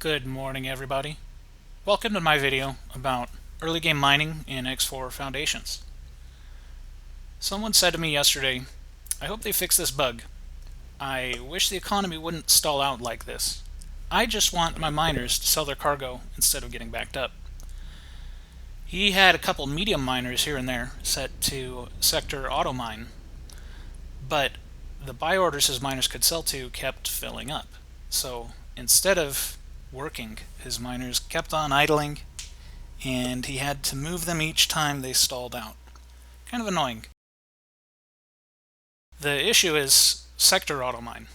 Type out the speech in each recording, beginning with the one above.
Good morning, everybody. Welcome to my video about early game mining in X4 Foundations. Someone said to me yesterday, I hope they fix this bug. I wish the economy wouldn't stall out like this. I just want my miners to sell their cargo instead of getting backed up. He had a couple medium miners here and there set to sector auto mine, but the buy orders his miners could sell to kept filling up. So instead of working, his miners kept on idling, and he had to move them each time they stalled out. Kind of annoying. The issue is sector auto mine.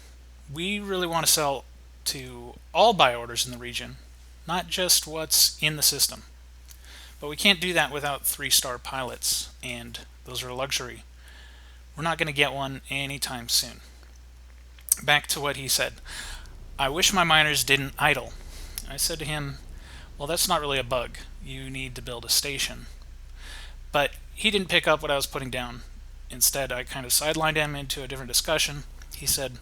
We really want to sell to all buy orders in the region, not just what's in the system. But we can't do that without 3-star pilots, and those are a luxury. We're not going to get one anytime soon. Back to what he said. I wish my miners didn't idle. I said to him, well, that's not really a bug. You need to build a station. But he didn't pick up what I was putting down. Instead, I kind of sidelined him into a different discussion. He said,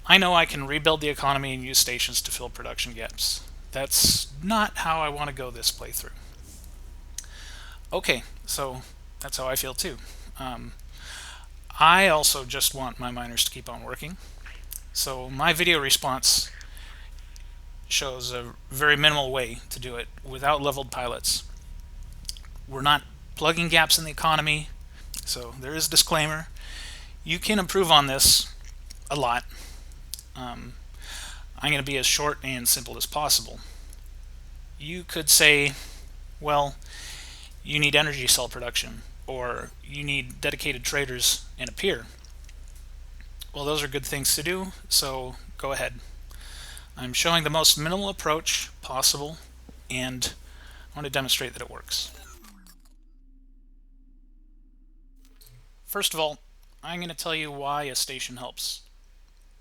I know I can rebuild the economy and use stations to fill production gaps. That's not how I want to go this playthrough. Okay, so that's how I feel too. I also just want my miners to keep on working. So my video response shows a very minimal way to do it without leveled pilots. We're not plugging gaps in the economy, so there is a disclaimer. You can improve on this a lot. I'm going to be as short and simple as possible. You could say, well, you need energy cell production, or you need dedicated traders and a pier. Well, those are good things to do, so go ahead. I'm showing the most minimal approach possible, and I want to demonstrate that it works. First of all, I'm going to tell you why a station helps.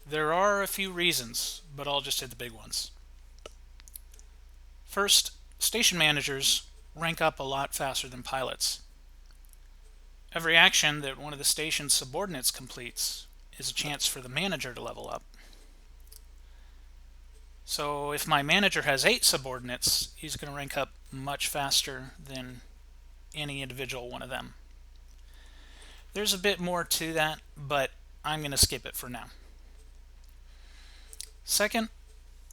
There are a few reasons, but I'll just hit the big ones. First, station managers rank up a lot faster than pilots. Every action that one of the station's subordinates completes is a chance for the manager to level up. So if my manager has 8 subordinates, he's going to rank up much faster than any individual one of them. There's a bit more to that, but I'm going to skip it for now. Second,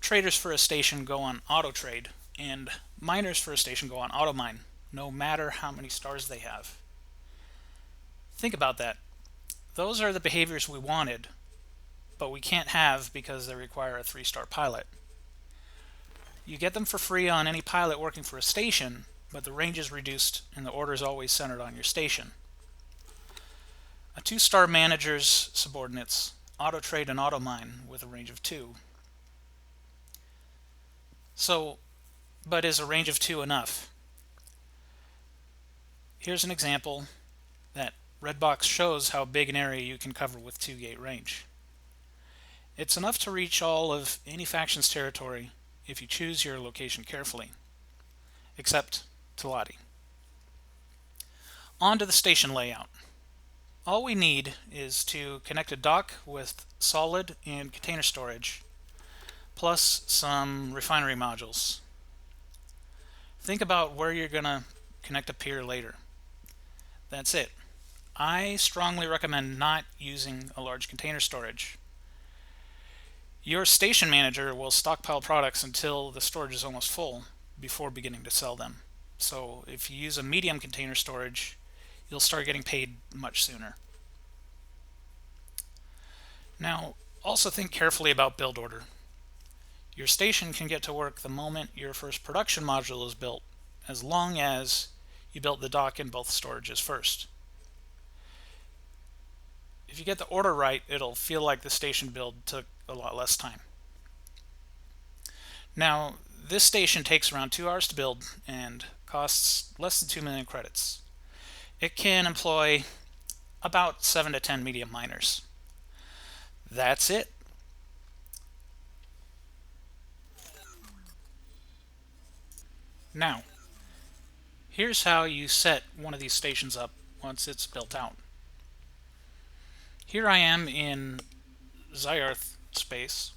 traders for a station go on auto trade, and miners for a station go on auto mine, no matter how many stars they have. Think about that. Those are the behaviors we wanted, but we can't have because they require a 3-star pilot. You get them for free on any pilot working for a station, but the range is reduced and the order is always centered on your station. A 2-star manager's subordinates auto trade and auto mine with a range of 2. So, but is a range of 2 enough? Here's an example that red box shows how big an area you can cover with 2-gate range. It's enough to reach all of any faction's territory if you choose your location carefully, except Talati. On to the station layout. All we need is to connect a dock with solid and container storage, plus some refinery modules. Think about where you're going to connect a pier later. That's it. I strongly recommend not using a large container storage. Your station manager will stockpile products until the storage is almost full before beginning to sell them. So if you use a medium container storage, you'll start getting paid much sooner. Now, also think carefully about build order. Your station can get to work the moment your first production module is built, as long as you built the dock in both storages first. If you get the order right, it'll feel like the station build took a lot less time. Now, this station takes around 2 hours to build and costs less than 2 million credits. It can employ about 7 to 10 medium miners. That's it. Now, here's how you set one of these stations up once it's built out. Here I am in Zyarth space,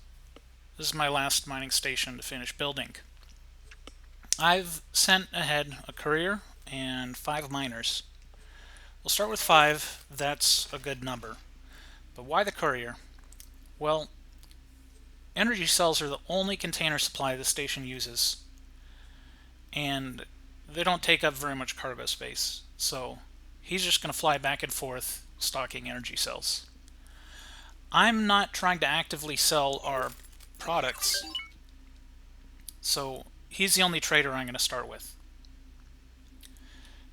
This is my last mining station to finish building. I've sent ahead a courier and 5 miners. We'll start with 5. That's a good number. But why the courier? Well, energy cells are the only container supply the station uses, and they don't take up very much cargo space. So he's just going to fly back and forth stocking energy cells. I'm not trying to actively sell our products, so he's the only trader I'm going to start with.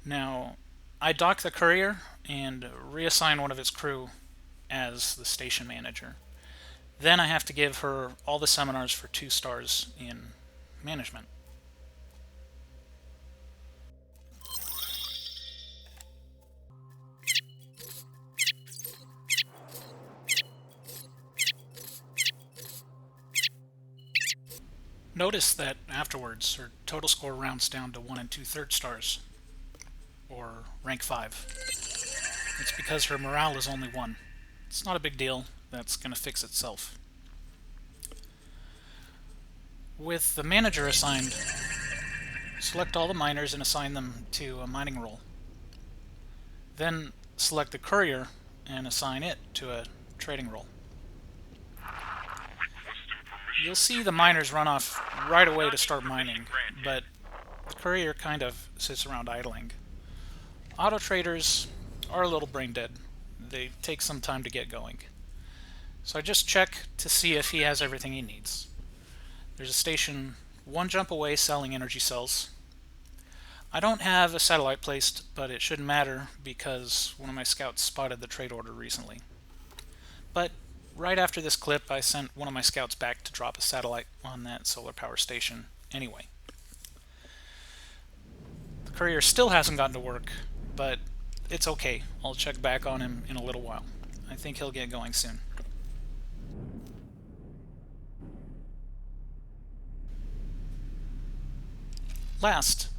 Now, I dock the courier and reassign one of its crew as the station manager. Then I have to give her all the seminars for 2 stars in management. Notice that afterwards her total score rounds down to 1 2/3 stars, or rank 5. It's because her morale is only 1. It's not a big deal, that's going to fix itself. With the manager assigned, select all the miners and assign them to a mining role. Then select the courier and assign it to a trading role. You'll see the miners run off right away to start mining, but the courier kind of sits around idling. Auto traders are a little brain dead. They take some time to get going. So I just check to see if he has everything he needs. There's a station 1 jump away selling energy cells. I don't have a satellite placed, but it shouldn't matter because one of my scouts spotted the trade order recently. But right after this clip, I sent one of my scouts back to drop a satellite on that solar power station anyway. The courier still hasn't gotten to work, but it's okay. I'll check back on him in a little while. I think he'll get going soon. Last,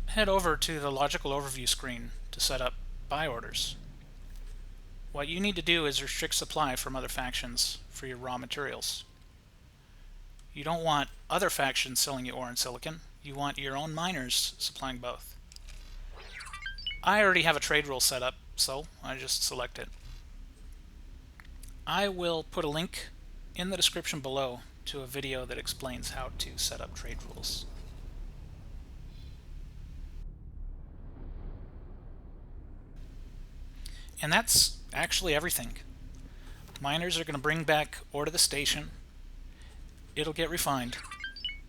head over to the logical overview screen to set up buy orders. What you need to do is restrict supply from other factions for your raw materials. You don't want other factions selling you ore and silicon. You want your own miners supplying both. I already have a trade rule set up, so I just select it. I will put a link in the description below to a video that explains how to set up trade rules. And that's actually everything. Miners are going to bring back ore to the station. It'll get refined,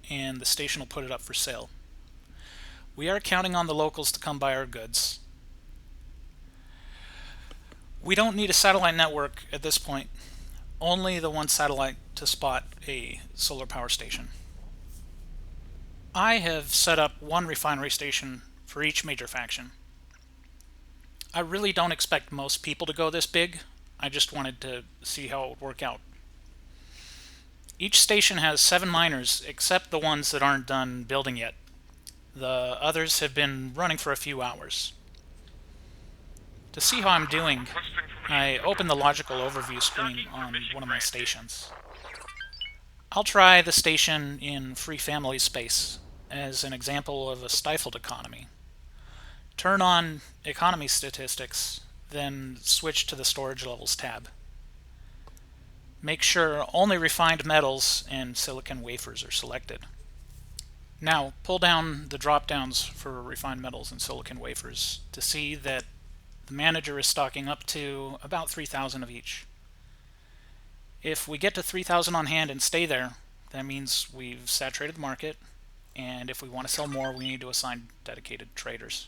and the station will put it up for sale. We are counting on the locals to come buy our goods. We don't need a satellite network at this point. Only the 1 satellite to spot a solar power station. I have set up 1 refinery station for each major faction. I really don't expect most people to go this big. I just wanted to see how it would work out. Each station has 7 miners, except the ones that aren't done building yet. The others have been running for a few hours. To see how I'm doing, I open the logical overview screen on one of my stations. I'll try the station in free family space as an example of a stifled economy. Turn on economy statistics, then switch to the storage levels tab. Make sure only refined metals and silicon wafers are selected. Now pull down the drop downs for refined metals and silicon wafers to see that the manager is stocking up to about 3,000 of each. If we get to 3,000 on hand and stay there, that means we've saturated the market, and if we want to sell more, we need to assign dedicated traders.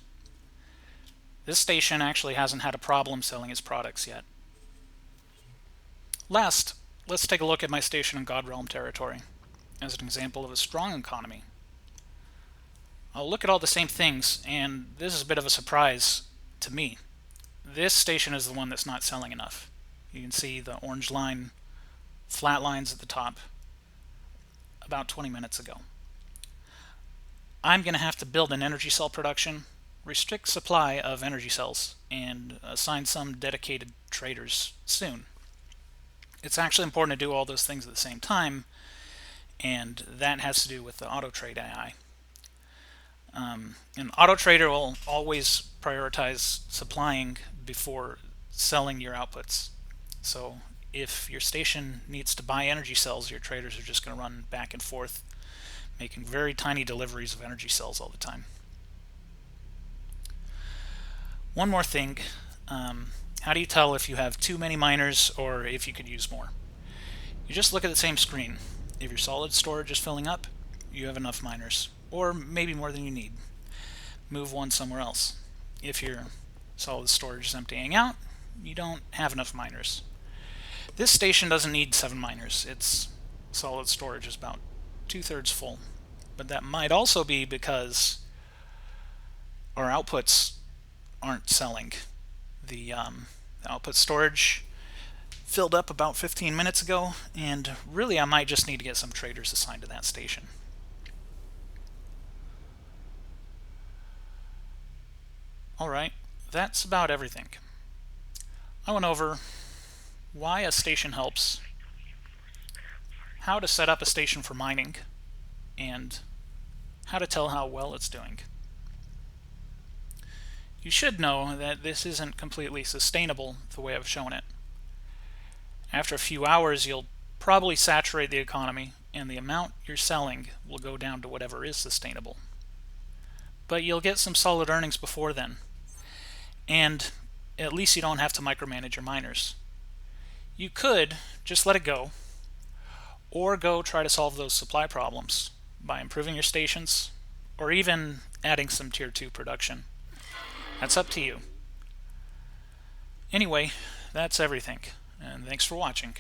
This station actually hasn't had a problem selling its products yet. Last, let's take a look at my station in God Realm territory as an example of a strong economy. I'll look at all the same things, and this is a bit of a surprise to me. This station is the one that's not selling enough. You can see the orange line, flat lines at the top, about 20 minutes ago. I'm going to have to build an energy cell production, restrict supply of energy cells, and assign some dedicated traders soon. It's actually important to do all those things at the same time and that has to do with the auto trade AI. An auto trader will always prioritize supplying before selling your outputs. So if your station needs to buy energy cells, your traders are just going to run back and forth, making very tiny deliveries of energy cells all the time. One more thing, how do you tell if you have too many miners or if you could use more? You just look at the same screen. If your solid storage is filling up, you have enough miners, or maybe more than you need. Move one somewhere else. If your solid storage is emptying out, you don't have enough miners. This station doesn't need 7 miners. Its solid storage is about 2/3 full. But that might also be because our outputs aren't selling. The output storage filled up about 15 minutes ago, and really I might just need to get some traders assigned to that station. Alright, that's about everything. I went over why a station helps, how to set up a station for mining, and how to tell how well it's doing. You should know that this isn't completely sustainable the way I've shown it. After a few hours, you'll probably saturate the economy, and the amount you're selling will go down to whatever is sustainable. But you'll get some solid earnings before then, and at least you don't have to micromanage your miners. You could just let it go, or go try to solve those supply problems by improving your stations, or even adding some tier 2 production. That's up to you. Anyway, that's everything, and thanks for watching.